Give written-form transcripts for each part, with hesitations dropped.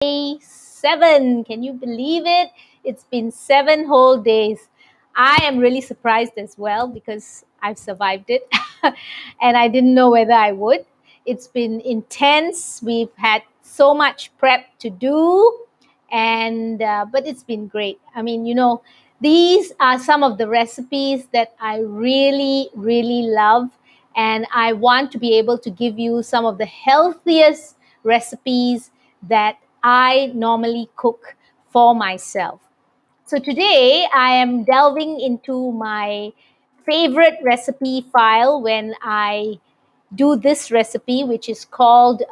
Day 7. Can you believe it? It's been 7 whole days. I am really surprised as well because I've survived it and I didn't know whether I would. It's been intense. We've had so much prep to do, and but it's been great. I mean, these are some of the recipes that I really, really love, and I want to be able to give you some of the healthiest recipes that I normally cook for myself. So today I am delving into my favorite recipe file when I do this recipe, which is called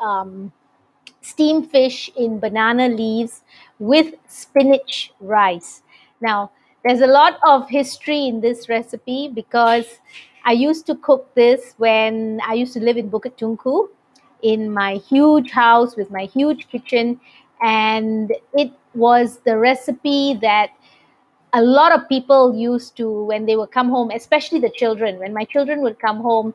steamed fish in banana leaves with spinach rice. Now, there's a lot of history in this recipe because I used to cook this when I used to live in Bukit Tungku in my huge house with my huge kitchen. And it was the recipe that a lot of people used to, when they would come home, especially the children, when my children would come home,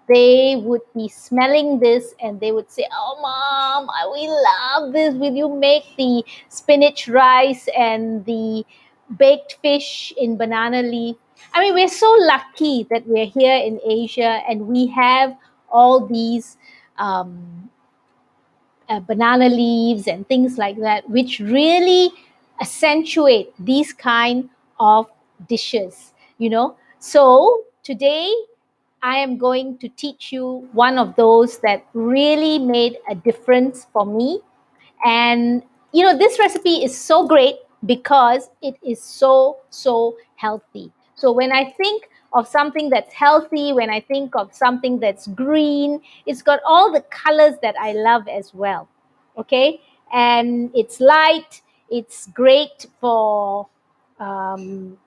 they would be smelling this and they would say, "Oh, mom, we love this. Will you make the spinach rice and the baked fish in banana leaf?" I mean, we're so lucky that we're here in Asia and we have all these um, banana leaves and things like that, which really accentuate these kind of dishes. So today I am going to teach you one of those that really made a difference for me. And this recipe is so great because it is so healthy. So when I think of something that's healthy, when I think of something that's green, it's got all the colors that I love as well. Okay, and it's light. It's great for um,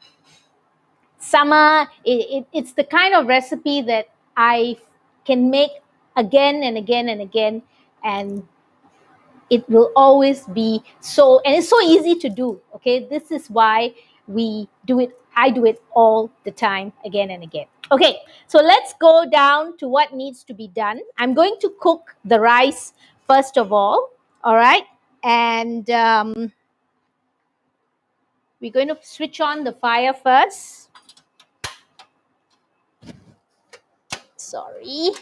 summer. It's the kind of recipe that I can make again and again and again, and it will always be so, and it's so easy to do. Okay, this is why we do it. I do it all the time, again and again. Okay, so let's go down to what needs to be done. I'm going to cook the rice first of all right, and we're going to switch on the fire first. Sorry.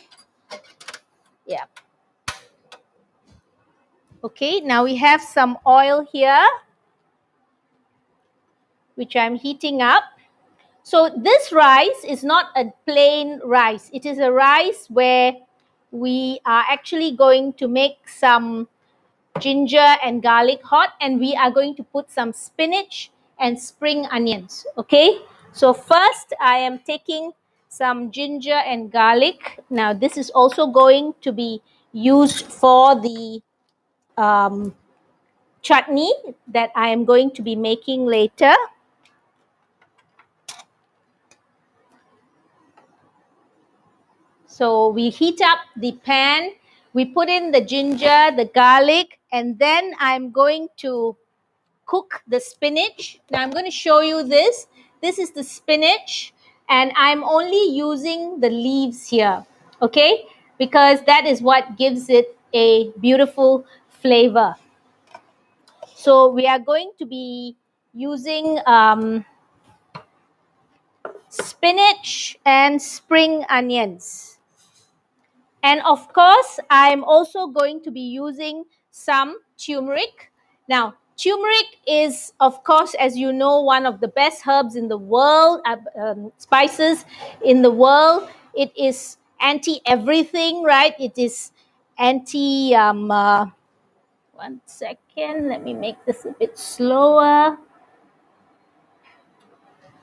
Yeah. Okay, now we have some oil here which I'm heating up. So this rice is not a plain rice. It is a rice where we are actually going to make some ginger and garlic hot, and we are going to put some spinach and spring onions. Okay, so first I am taking some ginger and garlic. Now this is also going to be used for the chutney that I am going to be making later. So we heat up the pan, we put in the ginger, the garlic, and then I'm going to cook the spinach. Now I'm going to show you this. This is the spinach, and I'm only using the leaves here, okay? Because that is what gives it a beautiful flavor. So we are going to be using spinach and spring onions. And of course, I'm also going to be using some turmeric. Now, turmeric is, of course, as you know, one of the best herbs in the world, spices in the world. It is anti everything, right? It is anti, one second, let me make this a bit slower.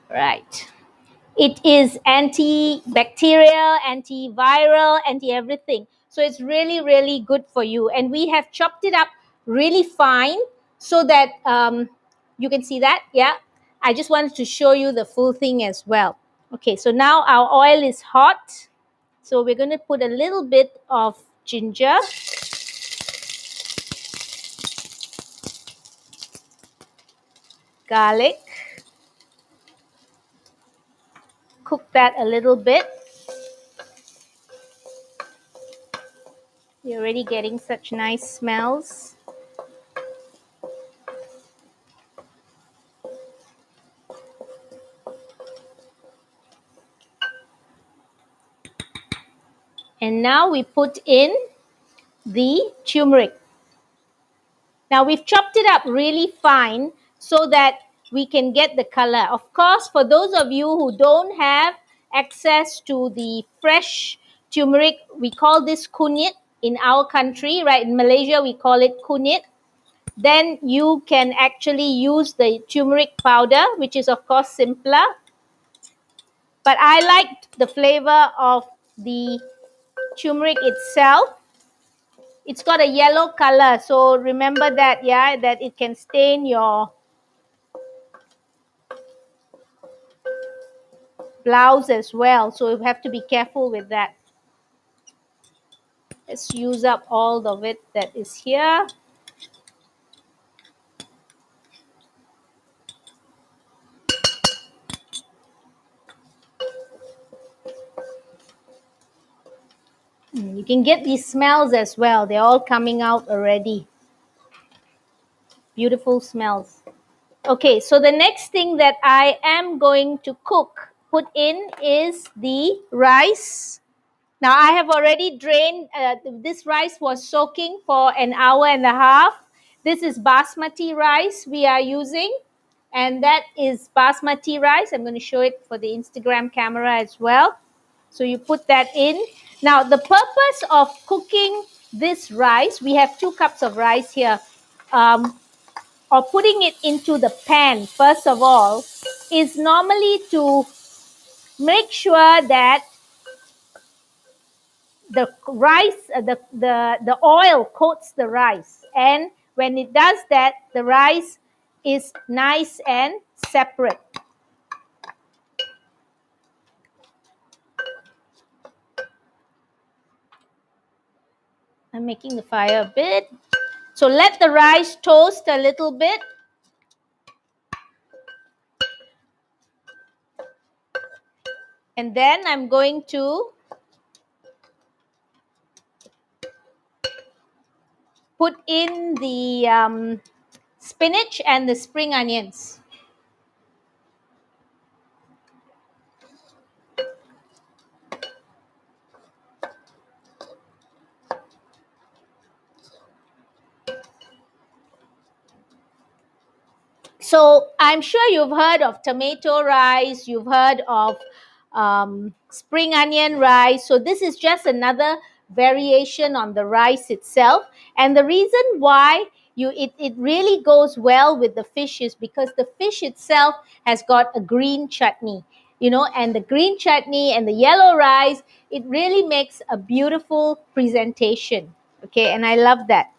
Right. It is antibacterial, antiviral, anti everything. So it's really, really good for you. And we have chopped it up really fine so that you can see that. Yeah. I just wanted to show you the full thing as well. Okay. So now our oil is hot. So we're going to put a little bit of ginger. Garlic. Cook that a little bit. You're already getting such nice smells. And now we put in the turmeric. Now we've chopped it up really fine so that we can get the color. Of course, for those of you who don't have access to the fresh turmeric, we call this kunyit in our country, right? In Malaysia, we call it kunyit. Then you can actually use the turmeric powder, which is of course simpler. But I liked the flavor of the turmeric itself. It's got a yellow color, so remember that, yeah, that it can stain your blouse as well, so you have to be careful with that. Let's use up all of it that is here. You can get these smells as well. They're all coming out already. Beautiful smells. Okay, so the next thing that I am going to put in is the rice. Now I have already drained, this rice was soaking for an hour and a half. This is basmati rice we are using, and that is basmati rice. I'm going to show it for the Instagram camera as well. So you put that in. Now the purpose of cooking this rice, we have 2 cups of rice here, or putting it into the pan first of all, is normally to make sure that the rice, the oil coats the rice, and when it does that, the rice is nice and separate. I'm making the fire a bit. So let the rice toast a little bit. And then I'm going to put in the spinach and the spring onions. So I'm sure you've heard of tomato rice, you've heard of spring onion rice. So this is just another variation on the rice itself. And the reason why it really goes well with the fish is because the fish itself has got a green chutney, and the green chutney and the yellow rice, it really makes a beautiful presentation. Okay, and I love that.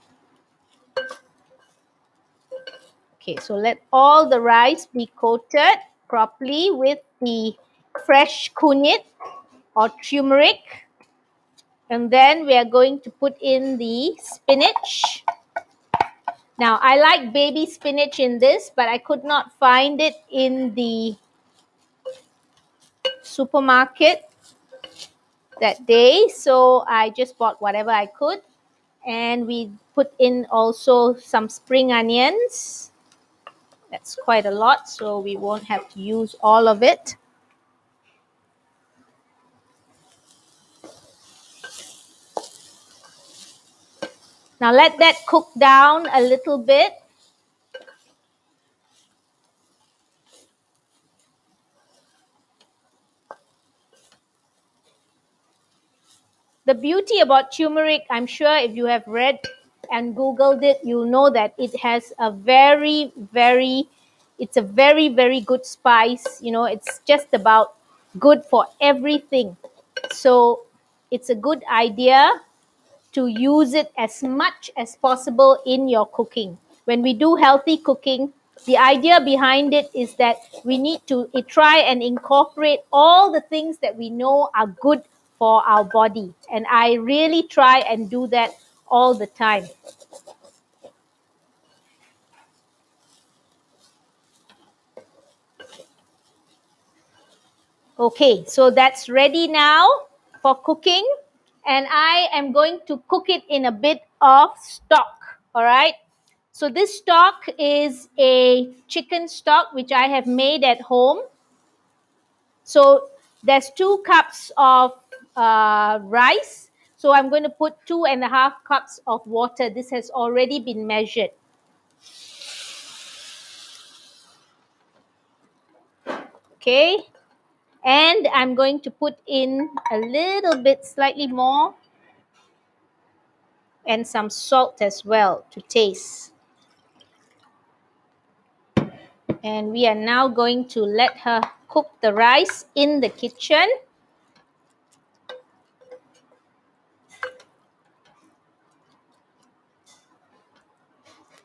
Okay, so let all the rice be coated properly with the fresh kunyit or turmeric. And then we are going to put in the spinach. Now, I like baby spinach in this, but I could not find it in the supermarket that day. So I just bought whatever I could. And we put in also some spring onions. That's quite a lot, so we won't have to use all of it. Now let that cook down a little bit. The beauty about turmeric, I'm sure if you have read and Googled it, you'll know that it has a it's a very, very good spice. It's just about good for everything. So it's a good idea to use it as much as possible in your cooking. When we do healthy cooking, the idea behind it is that we need to try and incorporate all the things that we know are good for our body. And I really try and do that all the time. Okay, so that's ready now for cooking. And I am going to cook it in a bit of stock. All right. So this stock is a chicken stock which I have made at home. So there's 2 cups of rice. So I'm going to put 2.5 cups of water. This has already been measured. Okay. And I'm going to put in a little bit, slightly more, and some salt as well to taste. And we are now going to let her cook the rice in the kitchen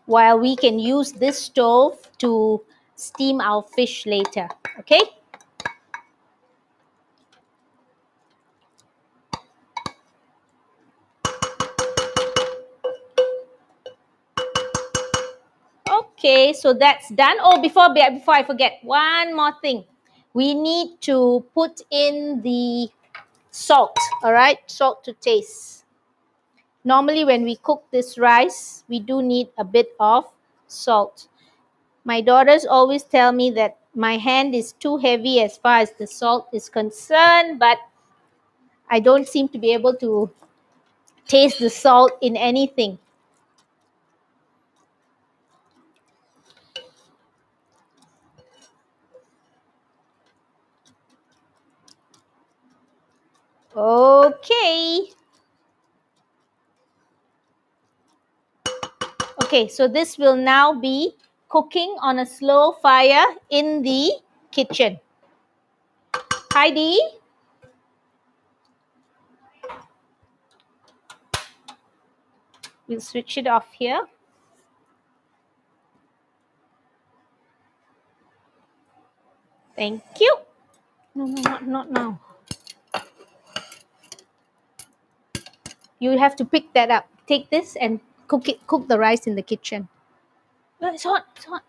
while we can use this stove to steam our fish later. Okay. Okay, so that's done. Oh, before I forget, one more thing. We need to put in the salt, all right? Salt to taste. Normally, when we cook this rice, we do need a bit of salt. My daughters always tell me that my hand is too heavy as far as the salt is concerned, but I don't seem to be able to taste the salt in anything. Okay. Okay, so this will now be cooking on a slow fire in the kitchen. Heidi, we'll switch it off here. Thank you. No, not now. You have to pick that up. Take this and cook the rice in the kitchen. Oh, it's hot, it's hot.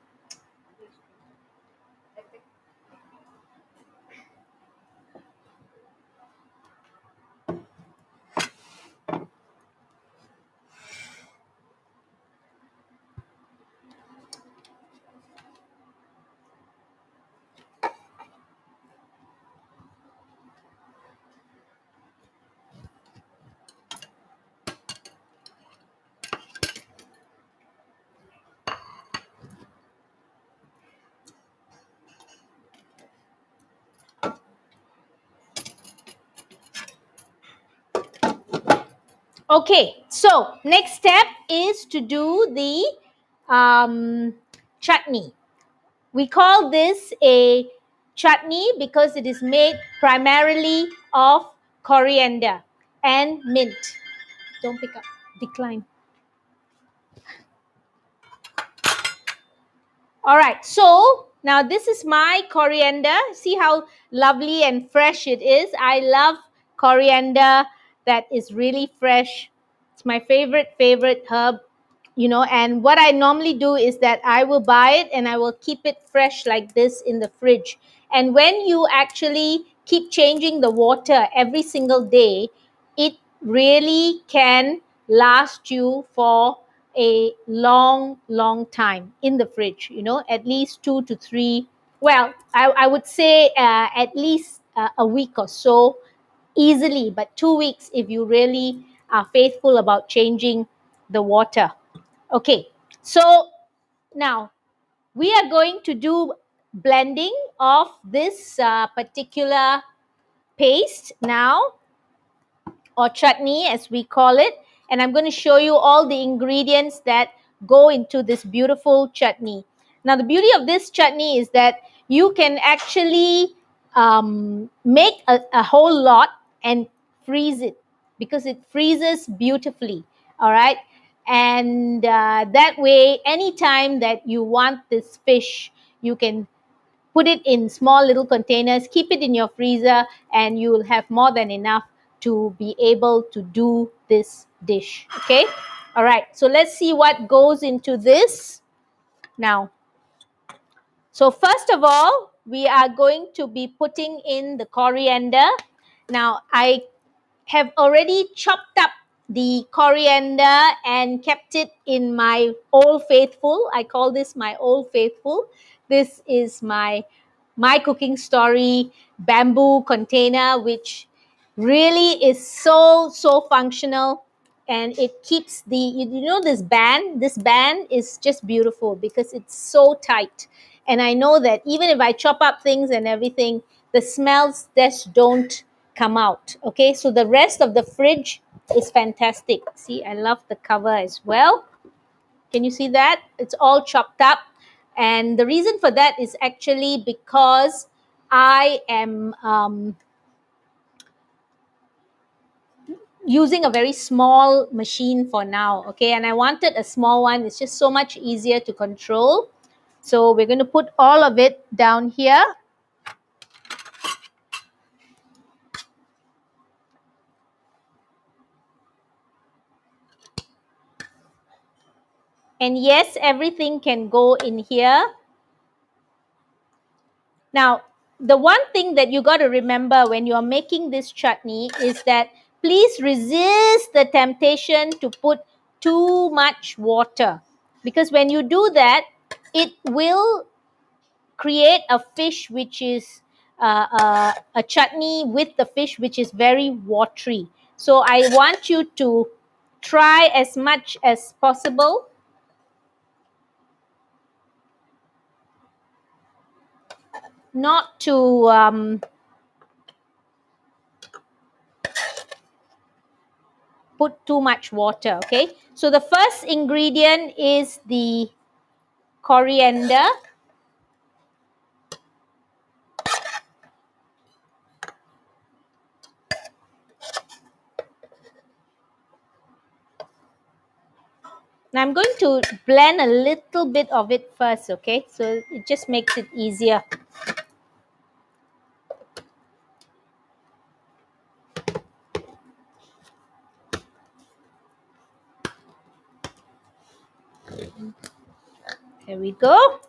Okay, so next step is to do the chutney. We call this a chutney because it is made primarily of coriander and mint. Don't pick up, decline. All right, so now this is my coriander. See how lovely and fresh it is. I love coriander that is really fresh. It's my favorite herb, and what I normally do is that I will buy it and I will keep it fresh like this in the fridge. And when you actually keep changing the water every single day, it really can last you for a long time in the fridge, at least 2 to 3, well, I would say at least a week or so easily, but 2 weeks if you really are faithful about changing the water. Okay, so now we are going to do blending of this particular paste now, or chutney as we call it. And I'm going to show you all the ingredients that go into this beautiful chutney. Now, the beauty of this chutney is that you can actually make a whole lot and freeze it, because it freezes beautifully. All right. And that way, anytime that you want this fish, you can put it in small little containers, keep it in your freezer, and you will have more than enough to be able to do this dish. Okay. All right. So let's see what goes into this now. So first of all, we are going to be putting in the coriander. Now, I have already chopped up the coriander and kept it in my Old Faithful. I call this my Old Faithful. This is my cooking story bamboo container, which really is so functional, and it keeps the this band is just beautiful because it's so tight. And I know that even if I chop up things and everything, the smells just don't come out. Okay, so the rest of the fridge is fantastic. See, I love the cover as well. Can you see that? It's all chopped up. And the reason for that is actually because I am using a very small machine for now. Okay, and I wanted a small one. It's just so much easier to control. So we're going to put all of it down here. And yes, everything can go in here. Now, the one thing that you got to remember when you're making this chutney is that please resist the temptation to put too much water, because when you do that, it will create a fish which is a chutney with the fish which is very watery. So I want you to try as much as possible not to put too much water. Okay, so the first ingredient is the coriander. Now I'm going to blend a little bit of it first. Okay, so it just makes it easier. There we go.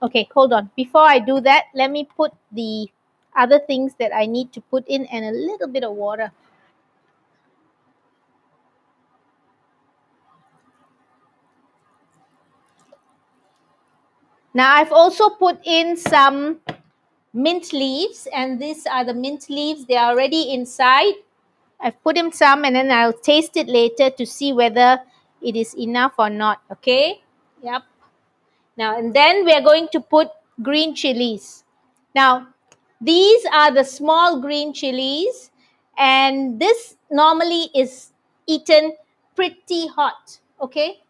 Okay, hold on. Before I do that, let me put the other things that I need to put in and a little bit of water. Now I've also put in some mint leaves, and these are the mint leaves. They are already inside. I've put in some, and then I'll taste it later to see whether it is enough or not. Okay. Yep. Now, and then we are going to put green chilies. Now, these are the small green chilies, and this normally is eaten pretty hot. Okay.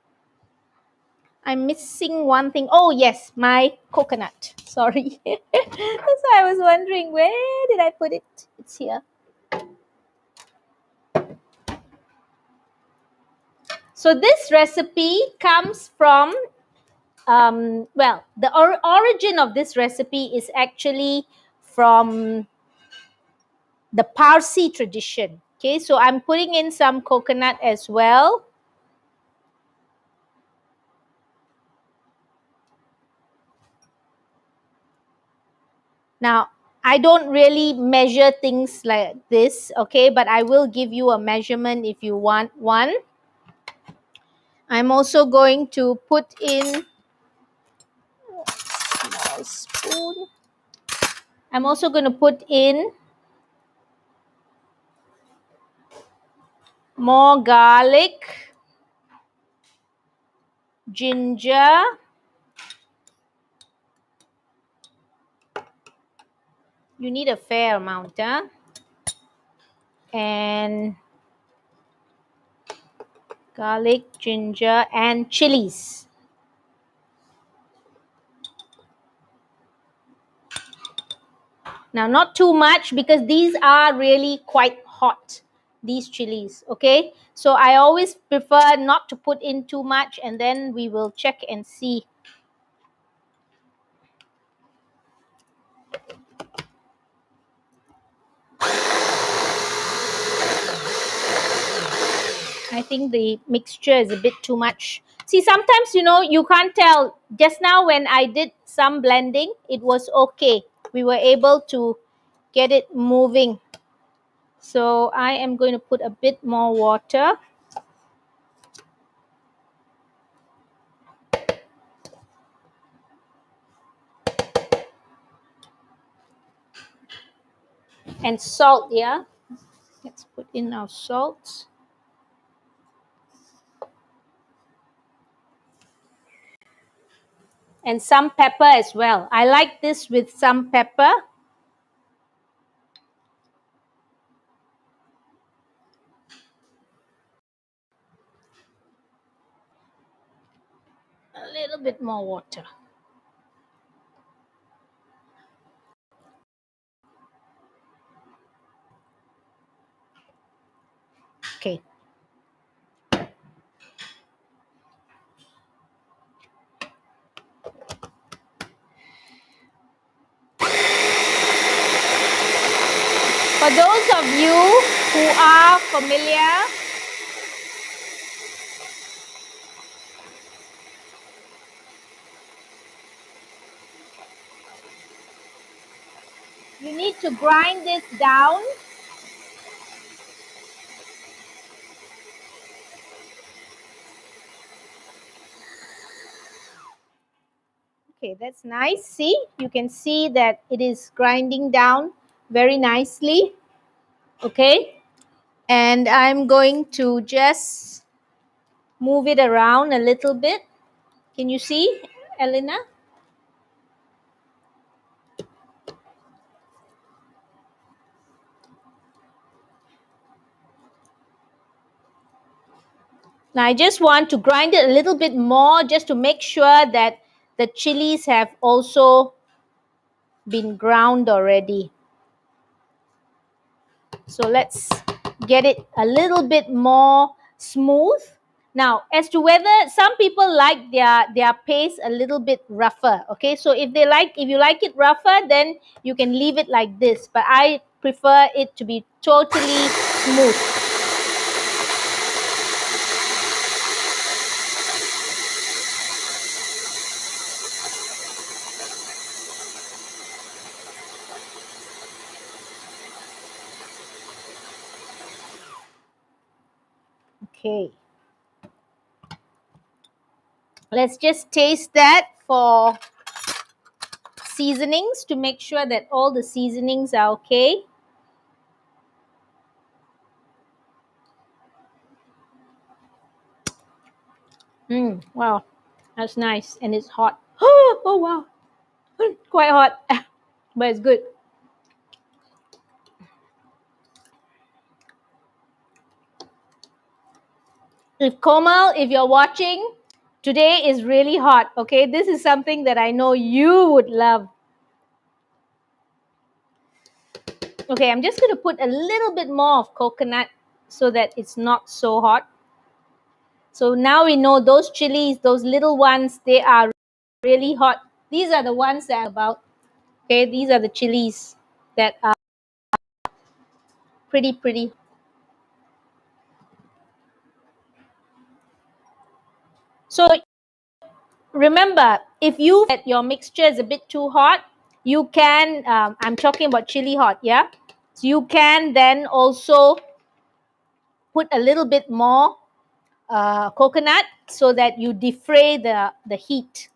I'm missing one thing. Oh, yes, my coconut. Sorry. That's why I was wondering, where did I put it? It's here. So this recipe comes from, the origin of this recipe is actually from the Parsi tradition. Okay, so I'm putting in some coconut as well. Now, I don't really measure things like this, okay, but I will give you a measurement if you want one. I'm also going to put in a small spoon. I'm also going to put in more garlic, ginger, you need a fair amount, huh? And garlic, ginger, and chilies. Now, not too much because these are really quite hot, these chilies, okay? So I always prefer not to put in too much, and then we will check and see. I think the mixture is a bit too much. See, sometimes, you can't tell. Just now when I did some blending, it was okay. We were able to get it moving. So I am going to put a bit more water. And salt, yeah. Let's put in our salt. And some pepper as well. I like this with some pepper. A little bit more water. Okay. For those of you who are familiar, you need to grind this down. Okay, that's nice. See, you can see that it is grinding down very nicely. Okay, and I'm going to just move it around a little bit. Can you see, Elena? Now I just want to grind it a little bit more just to make sure that the chilies have also been ground already. So let's get it a little bit more smooth. Now, as to whether some people like their paste a little bit rougher, okay? So if you like it rougher, then you can leave it like this. But I prefer it to be totally smooth. Okay. Let's just taste that for seasonings to make sure that all the seasonings are okay. Wow, that's nice, and it's hot. Oh wow, quite hot, but it's good. If Komal, if you're watching, today is really hot. Okay, this is something that I know you would love. Okay, I'm just going to put a little bit more of coconut so that it's not so hot. So now we know those chilies, those little ones, they are really hot. These are the ones that are about. Okay, these are the chilies that are pretty. So remember, if you that your mixture is a bit too hot, you can, I'm talking about chili hot, yeah? So you can then also put a little bit more coconut so that you defray the heat.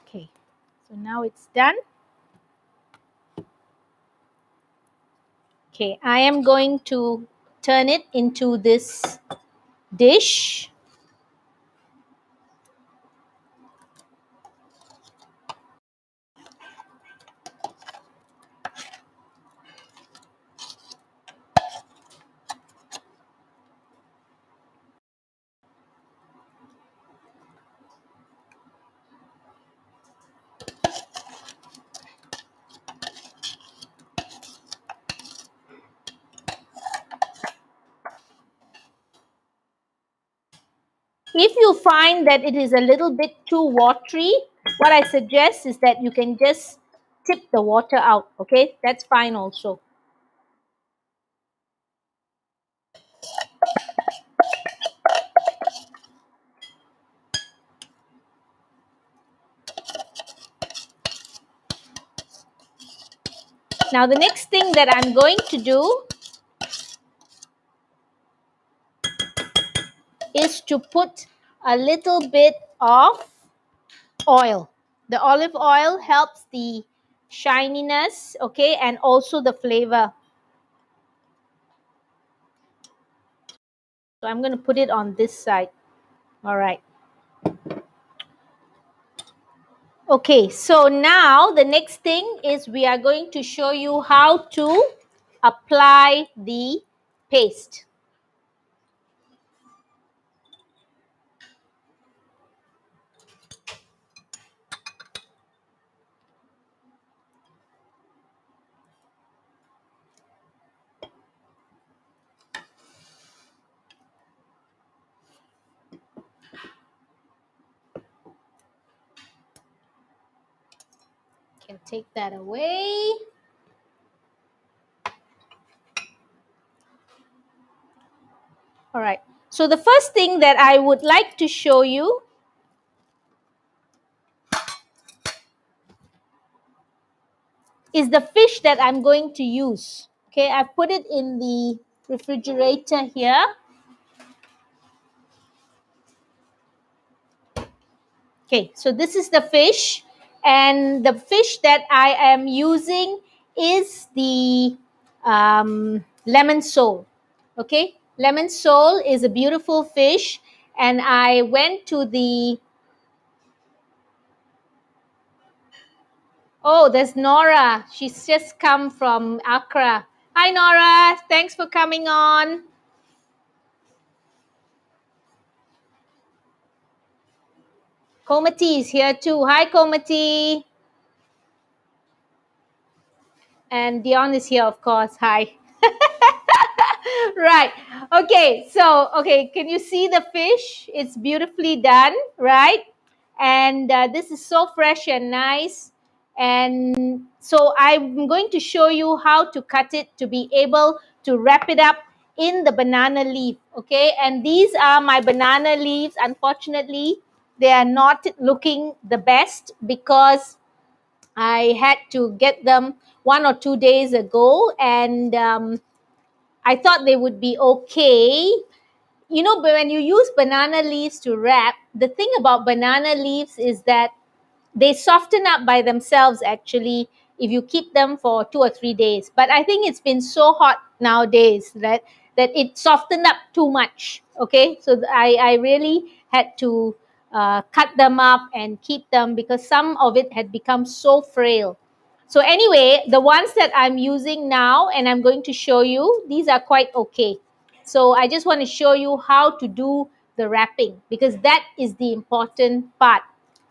Okay, so now it's done. Okay, I am going to turn it into this dish. If you find that it is a little bit too watery, what I suggest is that you can just tip the water out. Okay, that's fine also. Now the next thing that I'm going to do is to put a little bit of oil. The olive oil helps the shininess, okay, and also the flavor. So I'm going to put it on this side. All right. Okay, so now the next thing is we are going to show you how to apply the paste. Can take that away. All right. So the first thing that I would like to show you is the fish that I'm going to use. Okay, I've put it in the refrigerator here. Okay, so this is the fish, and the fish that I am using is the lemon sole. Okay, lemon sole is a beautiful fish, and I went to the. Oh, there's Nora. She's just come from Accra. Hi, Nora. Thanks for coming on. Komati is here too. Hi, Komati. And Dion is here, of course. Hi. Right. Okay. So, okay. Can you see the fish? It's beautifully done, right? And this is so fresh and nice. And so I'm going to show you how to cut it to be able to wrap it up in the banana leaf. Okay. And these are my banana leaves. Unfortunately, they are not looking the best because I had to get them 1 or 2 days ago, and I thought they would be okay. You know, but when you use banana leaves to wrap, the thing about banana leaves is that they soften up by themselves actually if you keep them for 2 or 3 days. But I think it's been so hot nowadays that it softened up too much. Okay, so I really had to cut them up and keep them because some of it had become so frail. So anyway, the ones that I'm using now and I'm going to show you, these are quite okay. So I just want to show you how to do the wrapping because that is the important part.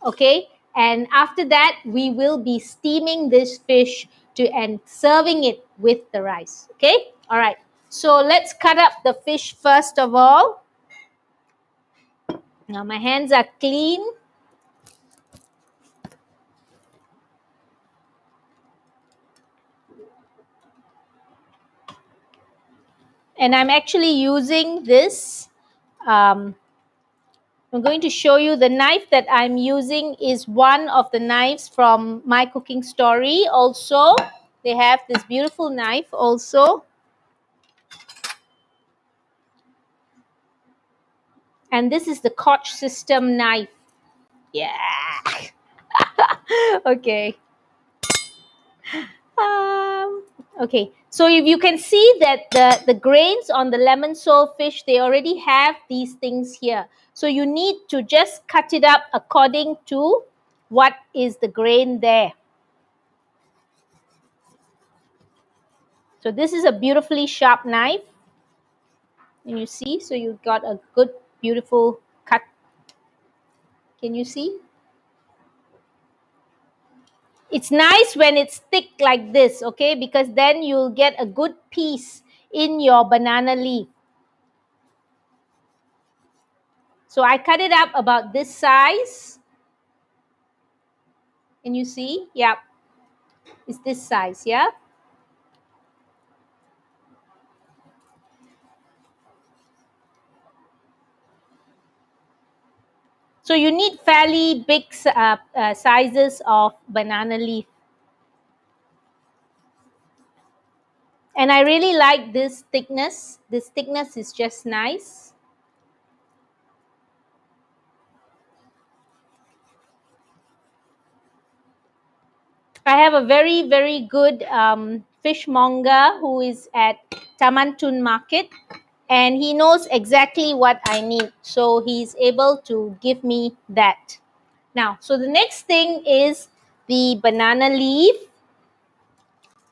Okay, and after that we will be steaming this fish to and serving it with the rice. Okay, all right, so let's cut up the fish first of all. Now my hands are clean. And I'm actually using this I'm going to show you the knife that I'm using is one of the knives from My Cooking Story. Also, they have this beautiful knife also. And this is the Koch system knife. Yeah. Okay. Okay. So if you can see that the grains on the lemon sole fish, they already have these things here. So you need to just cut it up according to what is the grain there. So this is a beautifully sharp knife. And you see, so you got a good, beautiful cut. Can you see? It's nice when it's thick like this, okay? Because then you'll get a good piece in your banana leaf. So I cut it up about this size. Can you see? Yeah, it's this size, yeah? So you need fairly big sizes of banana leaf. And I really like this thickness. This thickness is just nice. I have a very, very good fishmonger who is at Tamantun Market, and he knows exactly what I need. So he's able to give me that. Now, so the next thing is the banana leaf.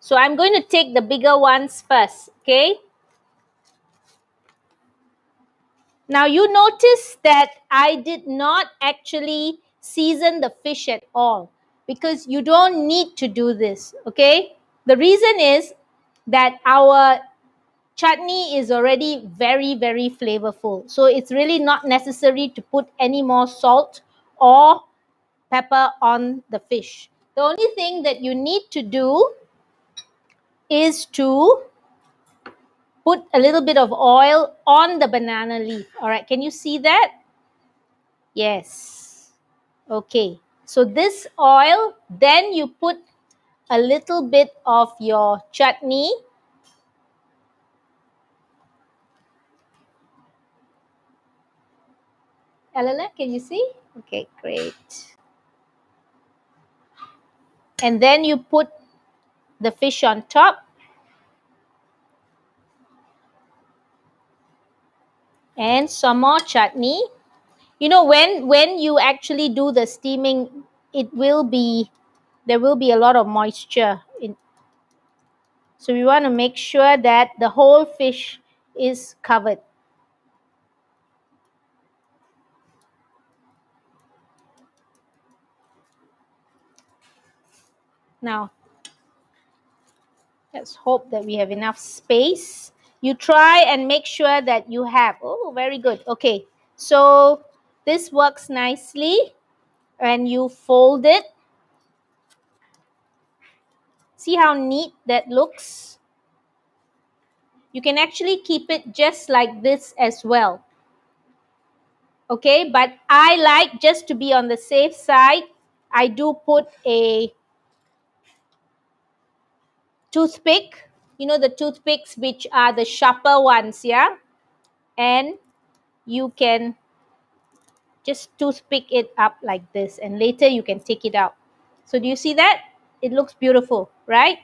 So I'm going to take the bigger ones first, okay? Now you notice that I did not actually season the fish at all because you don't need to do this, okay? The reason is that our chutney is already very, very flavorful. So it's really not necessary to put any more salt or pepper on the fish. The only thing that you need to do is to put a little bit of oil on the banana leaf. All right, can you see that? Yes. Okay. So this oil, then you put a little bit of your chutney. Elena, can you see? Okay, great. And then you put the fish on top and some more chutney. You know, when you actually do the steaming, it will be there will be a lot of moisture in, so we want to make sure that the whole fish is covered. Now let's hope that we have enough space. You try and make sure that you have. Oh, very good. Okay, so this works nicely, and you fold it. See how neat that looks? You can actually keep it just like this as well. Okay, but I like, just to be on the safe side, I do put a toothpick. You know, the toothpicks which are the sharper ones, yeah? And you can just toothpick it up like this, and later you can take it out. So do you see that? It looks beautiful, right?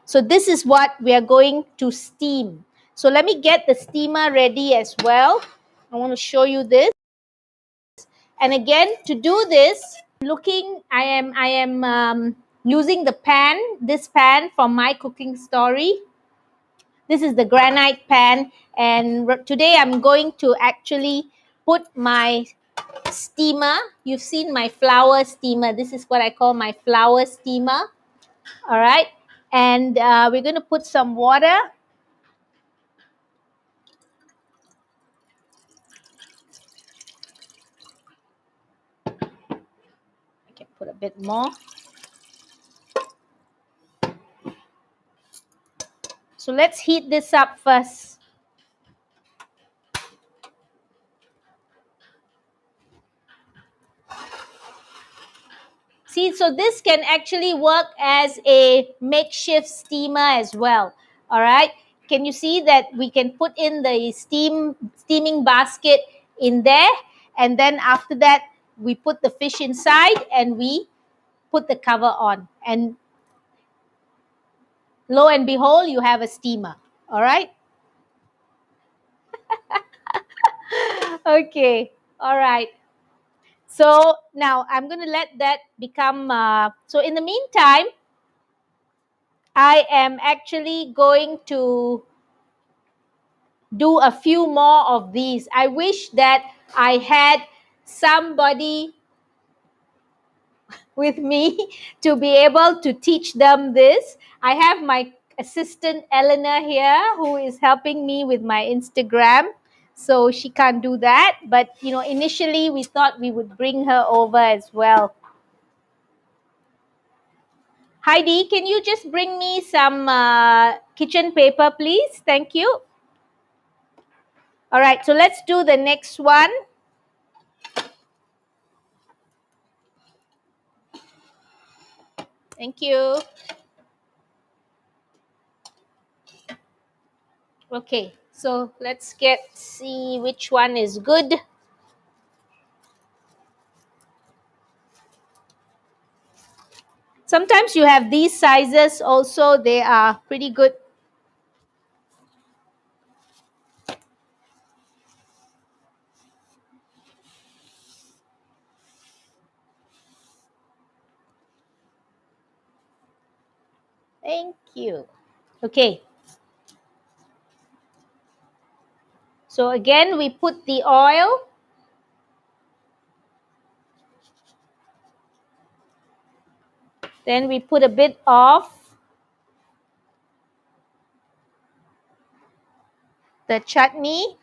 So this is what we are going to steam. So let me get the steamer ready as well. I want to show you this. And again, to do this, I am using the pan, this pan from My Cooking Story. This is the granite pan, and today I'm going to actually put my steamer. You've seen my flour steamer. This is what I call my flour steamer. All right, and we're going to put some water. I can put a bit more. So let's heat this up first. See, so this can actually work as a makeshift steamer as well. All right. Can you see that we can put in the steaming basket in there, and then after that we put the fish inside and we put the cover on, and lo and behold, you have a steamer. All right. Okay. All right. So now I'm going to let that become. So in the meantime, I am actually going to do a few more of these. I wish that I had somebody with me to be able to teach them this. I have my assistant Eleanor here who is helping me with my Instagram. So she can't do that. But, you know, initially we thought we would bring her over as well. Heidi, can you just bring me some kitchen paper, please? Thank you. All right, so let's do the next one. Thank you. Okay, so let's see which one is good. Sometimes you have these sizes also, they are pretty good. Thank you. Okay, so again we put the oil, then we put a bit of the chutney.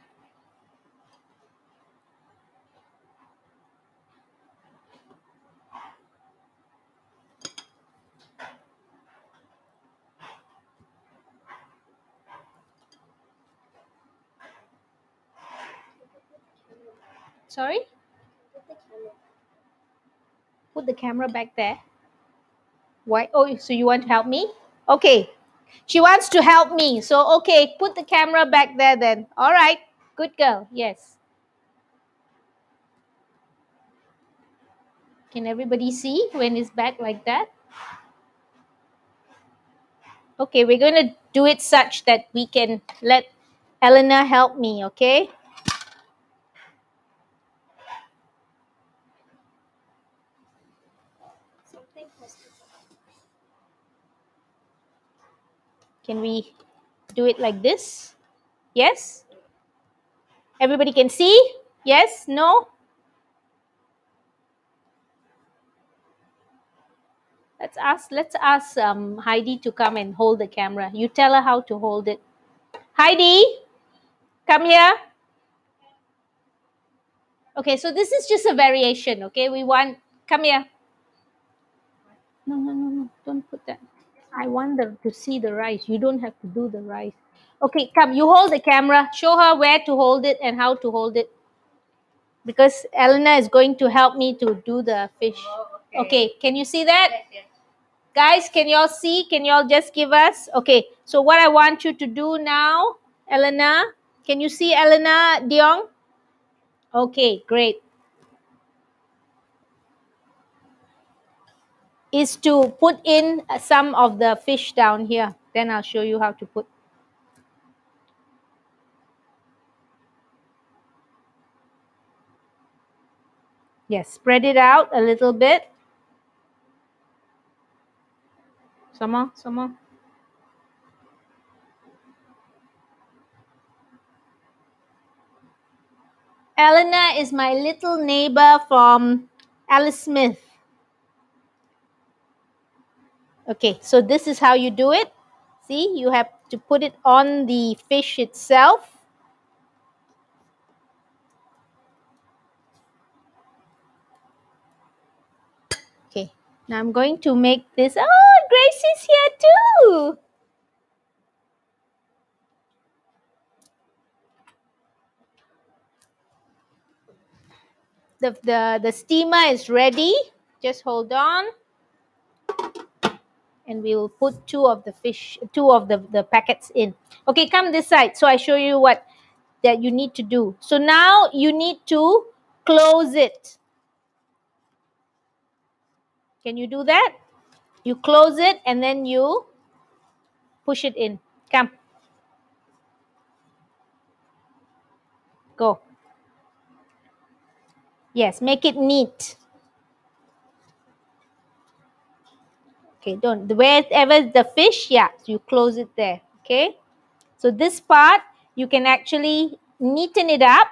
Sorry, put the camera back there. Why? Oh, so you want to help me? Okay, she wants to help me, so okay, put the camera back there then. All right, good girl. Yes. Can everybody see when it's back like that? Okay, we're going to do it such that we can let Eleanor help me, okay? Can we do it like this? Yes? Everybody can see? Yes? No? Let's ask Heidi to come and hold the camera. You tell her how to hold it. Heidi, come here. Okay, so this is just a variation, okay? Come here. No, no, no, no. Don't put that. I want them to see the rice. You don't have to do the rice. Okay, come. You hold the camera. Show her where to hold it and how to hold it. Because Elena is going to help me to do the fish. Okay, can you see that? Guys, can y'all see? Can y'all just give us? Okay, so what I want you to do now, Elena, can you see Elena Diong? Okay, great. Is to put in some of the fish down here. Then I'll show you how to put. Yes, spread it out a little bit. Some more, some more. Elena is my little neighbor from Alice Smith. Okay, so this is how you do it. See, you have to put it on the fish itself. Okay, now I'm going to make this. Oh, Grace is here too. The steamer is ready. Just hold on. And we will put two of the packets in. Okay, come this side. So I show you what that you need to do. So now you need to close it. Can you do that? You close it and then you push it in. Come. Go. Yes, make it neat. Okay, don't. Wherever the fish, yeah, so you close it there. Okay. So this part, you can actually neaten it up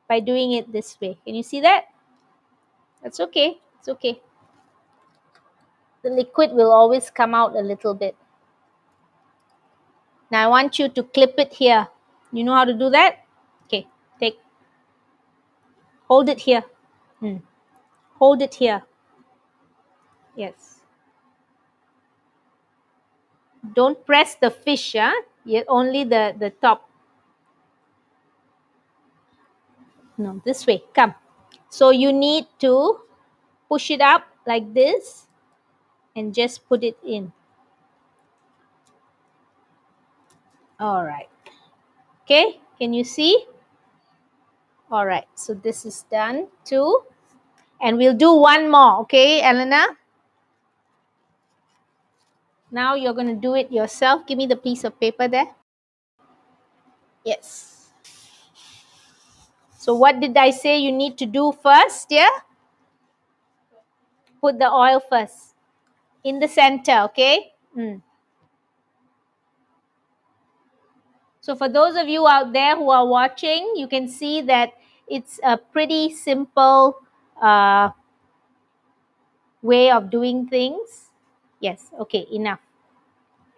by doing it this way. Can you see that? That's okay. It's okay. The liquid will always come out a little bit. Now I want you to clip it here. You know how to do that? Okay, hold it here. Hold it here. Yes. Don't press the fish, yet only the top. No, this way. Come. So you need to push it up like this and just put it in. All right. Okay, can you see? All right, so this is done too. And we'll do one more, okay, Elena? Now you're going to do it yourself. Give me the piece of paper there. Yes. So what did I say you need to do first? Yeah? Put the oil first in the center, okay? So for those of you out there who are watching, you can see that it's a pretty simple uh, way of doing things. Yes, okay, enough.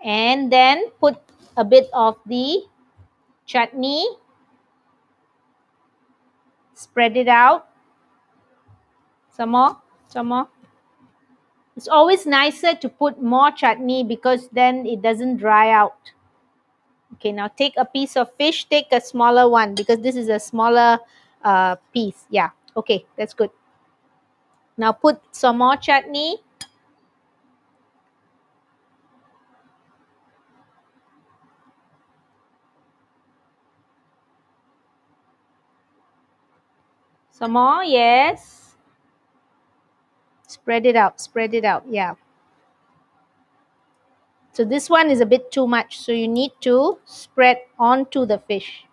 And then put a bit of the chutney, spread it out. Some more, some more. It's always nicer to put more chutney because then it doesn't dry out. Okay, now take a piece of fish, take a smaller one because this is a smaller piece. Yeah, okay, that's good. Now put some more chutney. Some more, yes. Spread it out, yeah. So this one is a bit too much, so you need to spread onto the fish.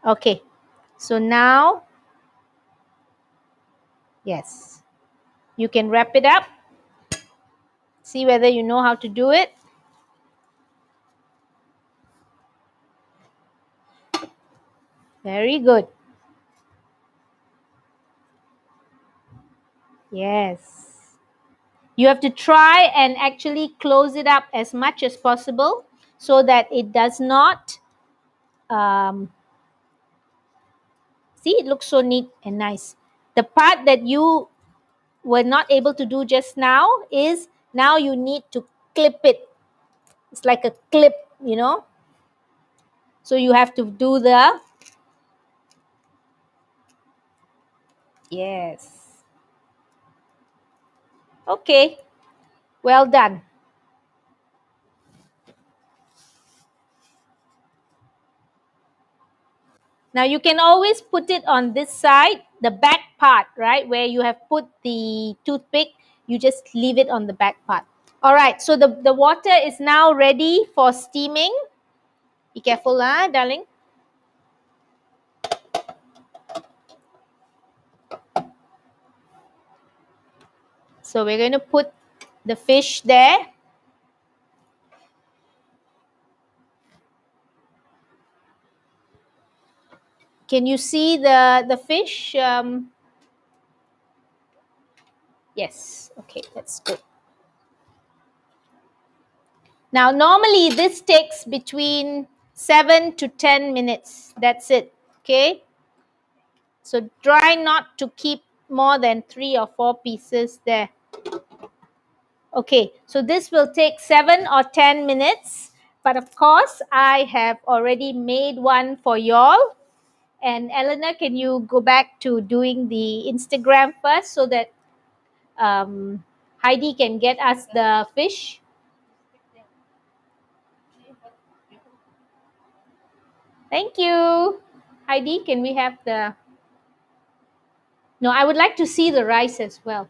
Okay, so now, yes, you can wrap it up. See whether you know how to do it. Very good. Yes. You have to try and actually close it up as much as possible so that it does not, see, it looks so neat and nice. The part that you were not able to do just now is now you need to clip it. It's like a clip, you know. So you have to do the, yes. Okay, well done. Now you can always put it on this side, the back part, right? Where you have put the toothpick, you just leave it on the back part. All right, so the water is now ready for steaming. Be careful, darling. So we're going to put the fish there. Can you see the fish? Yes, okay, that's good. Now, normally this takes between 7 to 10 minutes. That's it, okay? So try not to keep more than 3 or 4 pieces there. Okay, so this will take 7 or 10 minutes. But of course, I have already made one for y'all. And Eleanor, can you go back to doing the Instagram first so that Heidi can get us the fish? Thank you. Heidi, can we have the... No, I would like to see the rice as well.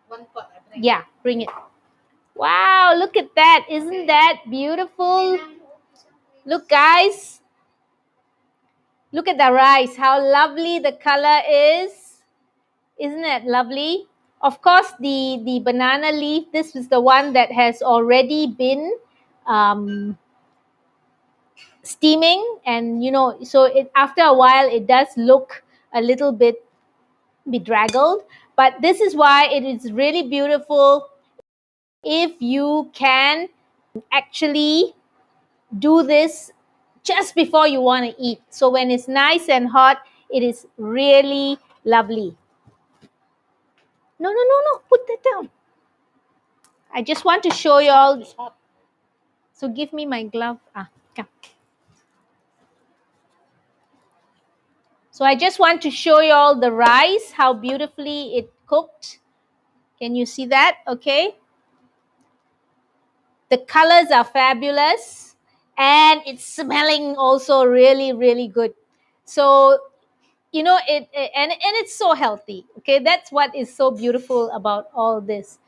One pot. Yeah, bring it. Wow, look at that. Isn't that beautiful? Look, guys. Look at the rice. How lovely the color is. Isn't it lovely? Of course, the banana leaf, this is the one that has already been steaming. And, you know, so it, after a while, it does look a little bit bedraggled. But this is why it is really beautiful if you can actually do this just before you want to eat. So when it's nice and hot, it is really lovely. No, no, no, no. Put that down. I just want to show you all. So give me my glove. Come. So I just want to show you all the rice, how beautifully it cooked. Can you see that? Okay. The colors are fabulous, and it's smelling also really, really good. So, and it's so healthy. Okay, that's what is so beautiful about all this.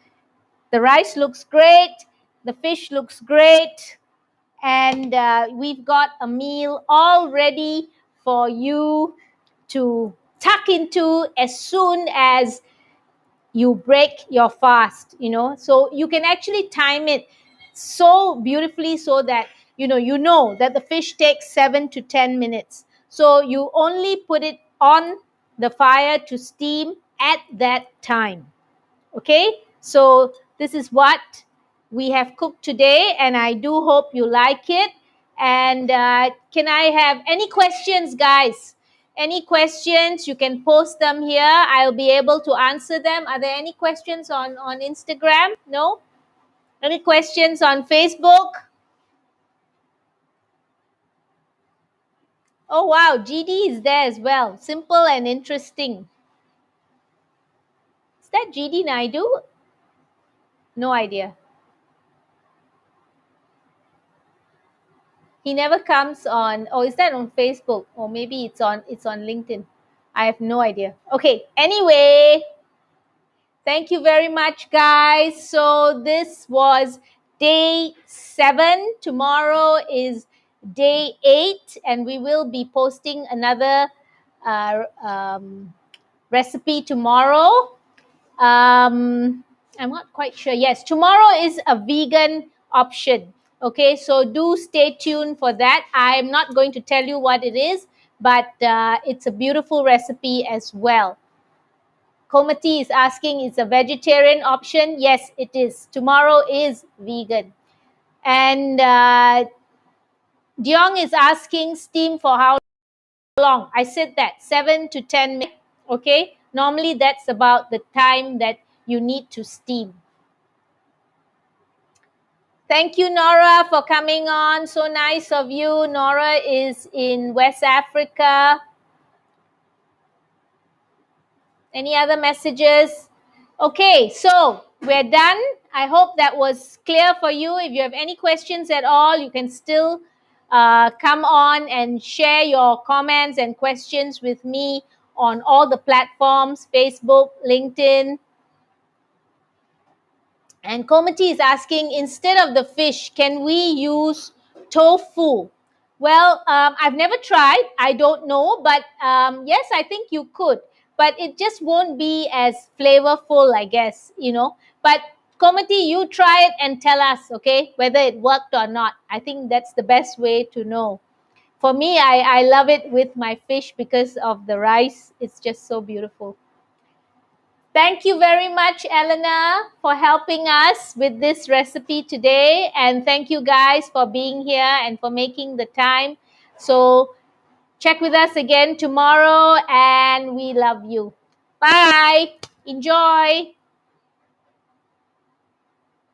The rice looks great, the fish looks great, and we've got a meal all ready for you to tuck into as soon as you break your fast. So you can actually time it so beautifully, so that you know that the fish takes 7 to 10 minutes, so you only put it on the fire to steam at that time. Okay, so this is what we have cooked today, and I do hope you like it. And can I have any questions, guys? Any questions? You can post them here. I'll be able to answer them. Are there any questions on Instagram? No? Any questions on Facebook? Oh, wow. GD is there as well. Simple and interesting. Is that GD Naidu? No idea. He never comes on. Oh, is that on Facebook? Or maybe it's on LinkedIn. I have no idea. Okay. Anyway, thank you very much, guys. So this was day 7. Tomorrow is day 8, and we will be posting another uh, um, recipe tomorrow. I'm not quite sure. Yes, tomorrow is a vegan option. Okay, so do stay tuned for that. I'm not going to tell you what it is, but it's a beautiful recipe as well. Komati is asking, is a vegetarian option? Yes, it is. Tomorrow is vegan. And Diong is asking, steam for how long? I said that 7 to 10 minutes. Okay, normally that's about the time that you need to steam. Thank you, Nora, for coming on. So nice of you. Nora is in West Africa. Any other messages? Okay, so we're done. I hope that was clear for you. If you have any questions at all, you can still come on and share your comments and questions with me on all the platforms, Facebook, LinkedIn. And Komati is asking, instead of the fish, can we use tofu? Well, I've never tried. I don't know. But yes, I think you could. But it just won't be as flavorful, I guess. But Komati, you try it and tell us, okay, whether it worked or not. I think that's the best way to know. For me, I love it with my fish because of the rice. It's just so beautiful. Thank you very much, Elena, for helping us with this recipe today. And thank you guys for being here and for making the time. So check with us again tomorrow, and we love you. Bye. Enjoy.